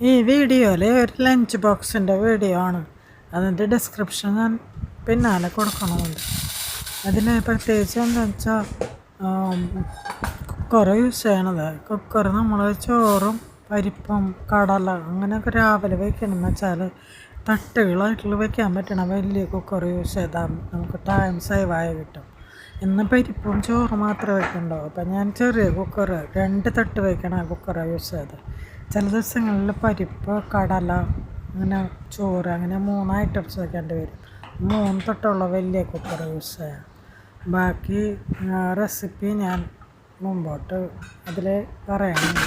ഈ വീഡിയോയിൽ ഒരു ലഞ്ച് ബോക്സിൻ്റെ വീഡിയോ ആണ്. അതിൻ്റെ ഡിസ്ക്രിപ്ഷൻ ഞാൻ പിന്നാലെ കൊടുക്കണമുണ്ട്. അതിൽ പ്രത്യേകിച്ച് എന്താണെന്ന് വെച്ചാൽ കുക്കർ യൂസ് ചെയ്യണത്. കുക്കർ നമ്മൾ ചോറും പരിപ്പും കടല അങ്ങനെയൊക്കെ രാവിലെ വയ്ക്കണമെന്ന് വെച്ചാൽ തട്ടുകളായിട്ടുള്ള വയ്ക്കാൻ പറ്റണ വലിയ കുക്കർ യൂസ് ചെയ്താൽ നമുക്ക് ടൈം സേവായി കിട്ടും. ഇന്ന് പരിപ്പും ചോറും മാത്രമേ വയ്ക്കണ്ടാവും. അപ്പം ഞാൻ ചെറിയ കുക്കർ 2 തട്ട് വയ്ക്കണ കുക്കറാണ് യൂസ് ചെയ്തത്. ചില ദിവസങ്ങളിൽ പരിപ്പ് കടല അങ്ങനെ ചോറ് അങ്ങനെ 3 ഐറ്റംസ് വയ്ക്കേണ്ടി വരും. 3 തൊട്ടുള്ള വലിയ കുക്കർ യൂസ് ചെയ്യാം. ബാക്കി റെസിപ്പി ഞാൻ മുമ്പോട്ട് അതിൽ പറയണം.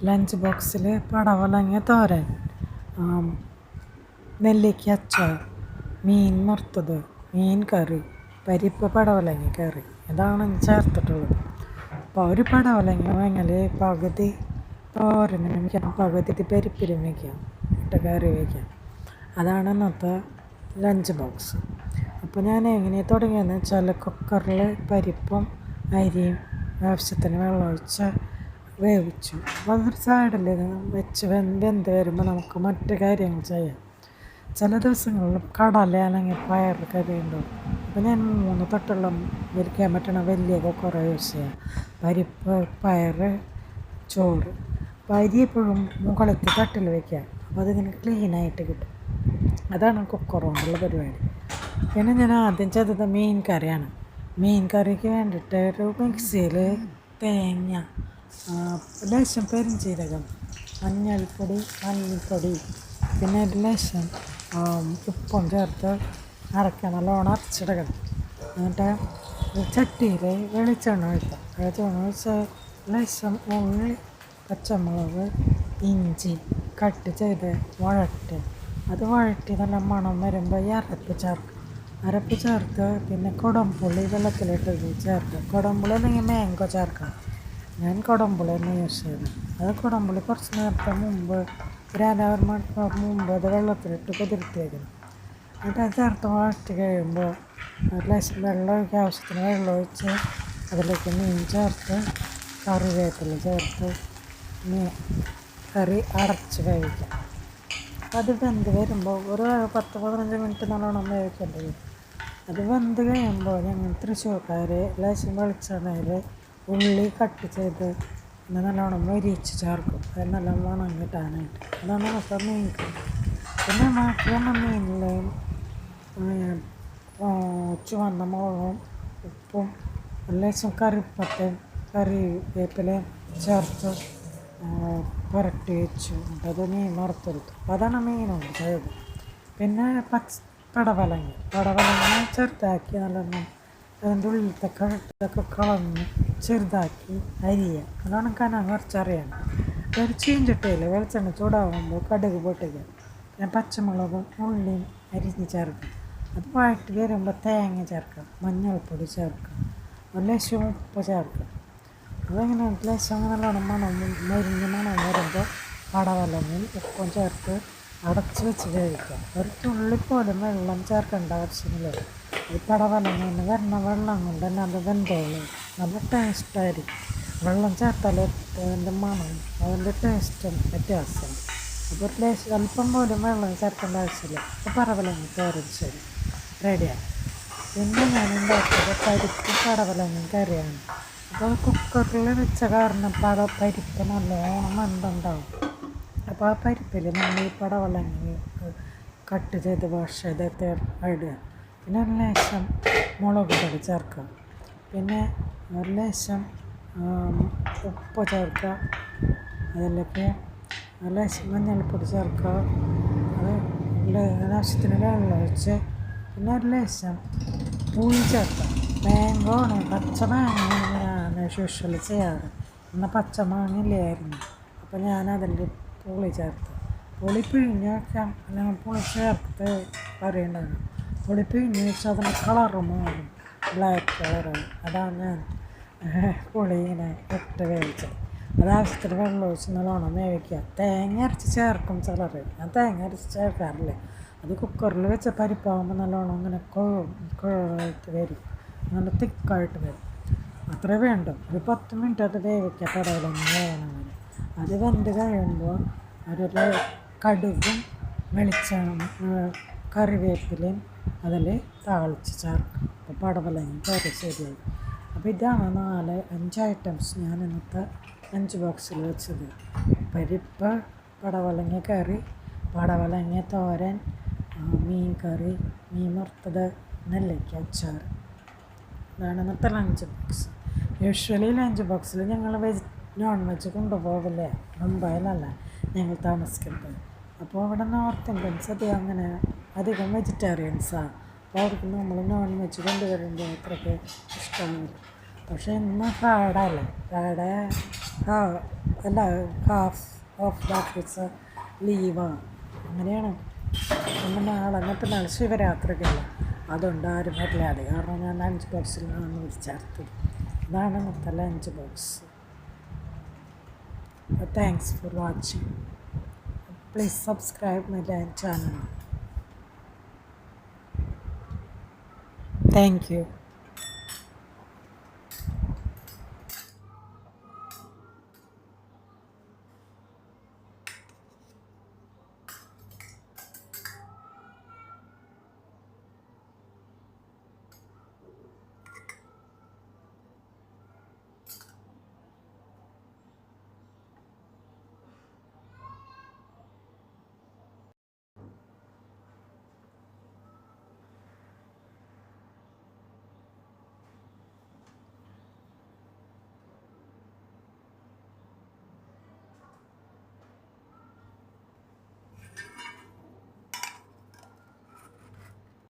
ലഞ്ച് ബോക്സിൽ പടവലങ്ങ തോരൻ, നെല്ലിക്ക അച്ചാർ, മീൻ വറുത്തത്, മീൻ കറി, പരിപ്പ് പടവലങ്ങ കറി ഇതാണ് ചേർത്തിട്ടുള്ളത്. അപ്പോൾ ഒരു പടവലങ്ങ വാങ്ങിയാൽ പകുതി തോരനും വയ്ക്കാം, പകുതി പരിപ്പിലും വയ്ക്കാം, കറി വയ്ക്കാം. അതാണ് ഇന്നത്തെ ലഞ്ച് ബോക്സ്. അപ്പോൾ ഞാൻ എങ്ങനെയാണ് തുടങ്ങിയതെന്ന് വെച്ചാൽ കുക്കറിൽ പരിപ്പും അരിയും ആവശ്യത്തിന് വെള്ളമൊഴിച്ച് വേവിച്ചു. അപ്പോൾ അതൊരു സൈഡിൽ വെച്ച് വെന്ത് വരുമ്പോൾ നമുക്ക് മറ്റു കാര്യങ്ങൾ ചെയ്യാം. ചില ദിവസങ്ങളിൽ കടല അല്ലെങ്കിൽ പയർ കറി ഉണ്ടാവും. അപ്പോൾ ഞാൻ 3 തട്ടുള്ള വരിക്കാൻ പറ്റണ വലിയ കുക്കർ യൂസ് ചെയ്യാം. പരിപ്പ് പയർ ചോറ്. അപ്പോൾ അരി എപ്പോഴും മുകളിലത്തെ തട്ടിൽ വയ്ക്കുക. അപ്പോൾ അതിങ്ങനെ ക്ലീനായിട്ട് കിട്ടും. അതാണ് കുക്കർ കൊണ്ടുള്ള പരിപാടി. പിന്നെ ഞാൻ ആദ്യം ചെയ്തത് മീൻ കറിയാണ്. മീൻ കറിക്ക് വേണ്ടിയിട്ട് ഒരു മിക്സിയിൽ തേങ്ങ, ലേശം പെരുംജീരകം, മഞ്ഞൾപ്പൊടി, മല്ലിപ്പൊടി, പിന്നെ ഒരു ലേശം ഉപ്പും ചേർത്ത് അരക്കണം. നല്ലോണം അരച്ചിടക്കണം. എന്നിട്ട് ചട്ടിയിൽ വെളിച്ചെണ്ണ ഒഴിക്കാം. വെളിച്ചെണ്ണ ഒഴിച്ച് ലേശം ഉള്ളി, പച്ചമുളക്, ഇഞ്ചി കട്ട് ചെയ്ത് വഴറ്റുക. അത് വഴറ്റി നല്ല മണം വരുമ്പോൾ ഈ അരപ്പ് ചേർത്ത് പിന്നെ കുടംപുളി വെള്ളത്തിലിട്ട് ചേർക്കുക. കുടംപുളി അല്ലെങ്കിൽ മാംഗോ ചേർക്കാം. ഞാൻ കുടംപുളി തന്നെ യൂസ് ചെയ്തത്. അത് കുടംപുളി കുറച്ച് നേരത്തെ മുമ്പ് ഒരു മണിക്കൂർ മുമ്പ് അത് വെള്ളത്തിലിട്ട് കുതിർത്തി വയ്ക്കണം. എന്നിട്ട് അത് ചേർത്ത് വഴറ്റി കഴിയുമ്പോൾ ലേശം വെള്ളം ഒഴിക്കുക. ആവശ്യത്തിന് വെള്ളം ഒഴിച്ച് അതിലേക്ക് മീൻ ചേർത്ത് കറിവേപ്പില ചേർത്ത് കറി അടച്ച് വേവിക്കാം. അത് വെന്ത് വരുമ്പോൾ ഒരു 10-15 മിനിറ്റ് നല്ലോണം വേവിക്കേണ്ടി വരും. അത് വെന്ത് കഴിയുമ്പോൾ ഞങ്ങൾ തൃശ്ശൂർക്കാർ ലേശം വെളിച്ചെണ്ണയിൽ ഉള്ളി കട്ട് ചെയ്ത് പിന്നെ നല്ലോണം മൊരിച്ച് ചേർക്കും. അത് നല്ല മണം കിട്ടാനായിട്ട്. അതാണ് നമുക്ക് മീൻ കറി. പിന്നെ ബാക്കിയുള്ള മീനിൽ ചുവന്ന മുളകും ഉപ്പും ലേശം കറിപ്പട്ടയും കറിവേപ്പിലയും ചേർത്ത് പുരട്ടി വെച്ചു. അത് മീൻ വറുത്തെടുത്തു. അപ്പോൾ അതാണ് മീനുണ്ട് ചെയ്തത്. പിന്നെ പടവലങ്ങ ചെറുതാക്കി നല്ലോണം അതിൻ്റെ ഉള്ളിലത്തെ കഴുത്തൊക്കെ കളഞ്ഞ് ചെറുതാക്കി അരിയുക. അതാണ് കനം കുറച്ചറിയണം. ഒരു ചീഞ്ചട്ടിയിൽ വെളിച്ചെണ്ണ ചൂടാകുമ്പോൾ കടുക് പൊട്ടിക്കുക. പിന്നെ പച്ചമുളകും ഉള്ളിയും അരിഞ്ഞ് ചേർക്കുക. അത് വഴറ്റി വരുമ്പോൾ തേങ്ങ ചേർക്കുക, മഞ്ഞൾപ്പൊടി ചേർക്കുക, ലേശം ഉപ്പ് ചേർക്കുക. അതങ്ങനെ ലേശം നല്ലോണം മൊരിഞ്ഞ് മണം വരുമ്പോൾ പടവലങ്ങയും ഉപ്പും ചേർത്ത് അടച്ച് വെച്ച് വേവിക്കുക. ഒരു തുള്ളി പോലും വെള്ളം ചേർക്കേണ്ട ആവശ്യമില്ല. ഈ പടവലങ്ങ വരുന്ന വെള്ളം കൊണ്ട് തന്നെ അത് വെന്തോളും. നല്ല ടേസ്റ്റായിരിക്കും. വെള്ളം ചേർത്താൽ അതിൻ്റെ മണം അതിൻ്റെ ടേസ്റ്റും വ്യത്യാസമാണ്. അപ്പോൾ അല്പം പോലും വെള്ളം ചേർക്കേണ്ട ആവശ്യമില്ല. അപ്പോൾ പടവലങ്ങ തോരൻ ശരി റെഡിയാണ്. പിന്നെ ഞാൻ ഉണ്ടാക്കിയത് പരിപ്പ് പടവലങ്ങ കറിയാണ്. അപ്പോൾ കുക്കറിൽ വെച്ച കാരണം പരിപ്പ് നല്ലോണം വെന്തുണ്ടാവും. അപ്പോൾ ആ പരിപ്പിൽ നമ്മൾ ഈ പടവലങ്ങ കട്ട് ചെയ്ത് വാഷ് ചെയ്ത് ഇടുക. പിന്നെ ഒരു ലേശം മുളക് പൊടി ചേർക്കുക. പിന്നെ ഒരു ലേശം ഉപ്പ് ചേർക്കുക. അതിലേക്ക് ഒരു ലേശം മഞ്ഞൾപ്പൊടി ചേർക്കുക. അത് ആവശ്യത്തിന് വെള്ളം ഒഴിച്ച് പിന്നെ ഒരു ലേശം പുളി ചേർക്കുക. മാംഗോ ആണ്, പച്ച മാങ്ങയാണ് ഞാൻ യൂഷ്വലി ചെയ്യാറ്. എന്നാൽ പച്ച മാങ്ങ ഇല്ലായിരുന്നു, അപ്പോൾ ഞാനതിൽ പുളി ചേർത്ത്. പുളി പിഴിഞ്ഞ് വെക്കാം, അല്ലെങ്കിൽ പുളി ചേർത്ത് കറിയുണ്ടാകും. പുളി പിഴിഞ്ഞ് വെച്ചാൽ അതിൻ്റെ കളറ് മാറും, ബ്ലാക്ക് കളറാണ്. അതാണ് ഞാൻ പുളി ഇങ്ങനെ ഇട്ട് വേവിച്ചത്. അത് ആവശ്യത്തിന് വെള്ളം ഒഴിച്ച് നല്ലോണം വേവിക്കുക. തേങ്ങ അരച്ച് ചേർക്കും ചിലർ, ഞാൻ തേങ്ങ അരച്ച് ചേർക്കാറില്ല. അത് കുക്കറിൽ വെച്ച പരിപ്പാകുമ്പോൾ നല്ലോണം അങ്ങനെ കുഴയിട്ട് വരും, നല്ല തിക്കായിട്ട് വരും. അത്രേ വേണ്ടു. ഒരു 10 മിനിറ്റ് അത് വേവിക്കുക, പടവലങ്ങ വേണമെങ്കിൽ. അത് വെന്ത് കഴിയുമ്പോൾ ഒരു കടുകും കറിവേപ്പിലയും അതിൽ താളിച്ച് ചേർക്കും. അപ്പോൾ പടവലങ്ങ കറി ശരിയായി. അപ്പോൾ ഇതാണ് 4-5 ഐറ്റംസ് ഞാൻ ഇന്നത്തെ ലഞ്ച് ബോക്സിൽ വെച്ചത്. പരിപ്പ്, പടവലങ്ങ കറി, പടവലങ്ങ തോരൻ, മീൻ കറി, മീൻ വറുത്തത്, നെല്ലിക്ക അച്ചാർ. ഇതാണ് ഇന്നത്തെ ലഞ്ച് ബോക്സ്. യൂഷ്വലി ലഞ്ച് ബോക്സിൽ ഞങ്ങൾ നോൺ വെജ് കൊണ്ടുപോകില്ലേ, മുംബൈയിലല്ല ഞങ്ങൾ താമസിക്കുന്നത്. അപ്പോൾ അവിടെ നോർത്ത് ഇന്ത്യൻസ് അങ്ങനെ അധികം വെജിറ്റേറിയൻസാണ്. അപ്പോൾ അവർക്ക് നമ്മൾ നോൺ വെജ് കൊണ്ടുവരുമ്പോൾ അത്രയ്ക്ക് ഇഷ്ടമാവില്ല. പക്ഷേ ഇന്ന് ഫ്രൈഡേ അല്ല, ഹാഫ് ഓഫ് ദ ഓഫീസ് ലീവാണ്, അങ്ങനെയാണ്. പിന്നെ നാളെ ശിവരാത്രിക്കല്ല, അതുകൊണ്ട് ആരും വരില്ല. അത് കാരണം ഞാൻ ലഞ്ച് ബോക്സിൽ നിന്ന് ചേർത്തത്. ഇതാണ് ഇന്നത്തെ lunch box. Thanks for watching. Please subscribe my channel. Thank you.